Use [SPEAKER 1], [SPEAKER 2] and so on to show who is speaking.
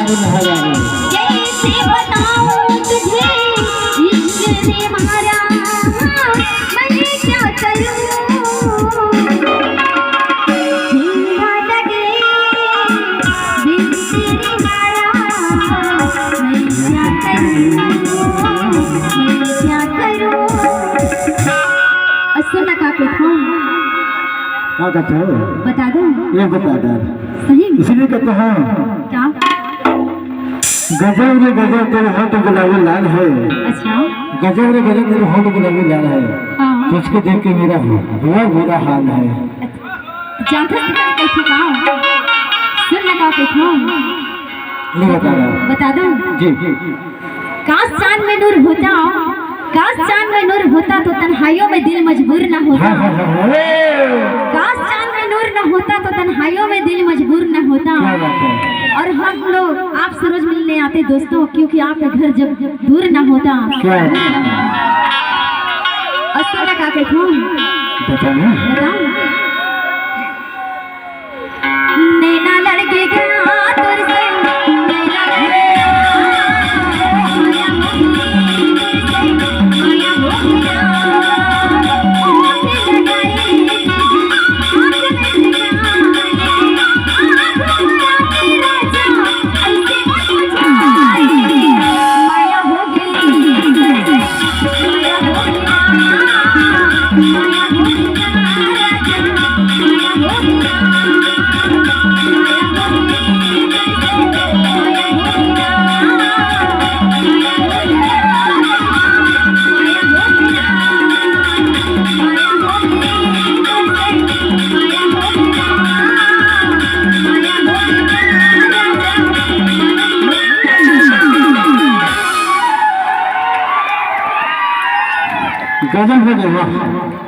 [SPEAKER 1] महारानी।
[SPEAKER 2] कैसे बताऊं तुझे इश्क ने मारा, मैं क्या करूं जिंदा लगे दिल तेरे मारा, मैं क्या करूं सुन का कहूं
[SPEAKER 1] हाँ कहते हैं
[SPEAKER 2] बता दो
[SPEAKER 1] ये बता दे
[SPEAKER 2] सही में
[SPEAKER 1] इसलिए कहते हैं
[SPEAKER 2] क्या
[SPEAKER 1] गजब रे गजब तेरे होंठ गुलाबी लाल है।
[SPEAKER 2] अच्छा
[SPEAKER 1] गजब रे गजब तेरे होंठ गुलाबी लाल है।
[SPEAKER 2] हाँ
[SPEAKER 1] तुझको देख के मेरा हुआ बुरा हाल है।
[SPEAKER 2] जानते हैं कैसे गाँव सुन लगा के
[SPEAKER 1] ये बता रहा
[SPEAKER 2] बता दो
[SPEAKER 1] जी।
[SPEAKER 2] काश चांद में नूर होता, काश चांद में नूर होता तो तन्हाइयों में दिल मजबूर न होता। काश चांद में नूर न होता तो तन्हाइयों में दिल मजबूर न होता। और हम लोग आपसे रोज मिलने आते दोस्तों, क्योंकि आपका घर जब दूर न होता। और का कहूँ बताओ नैना लड़के गया तुर से
[SPEAKER 1] गजब हो गया।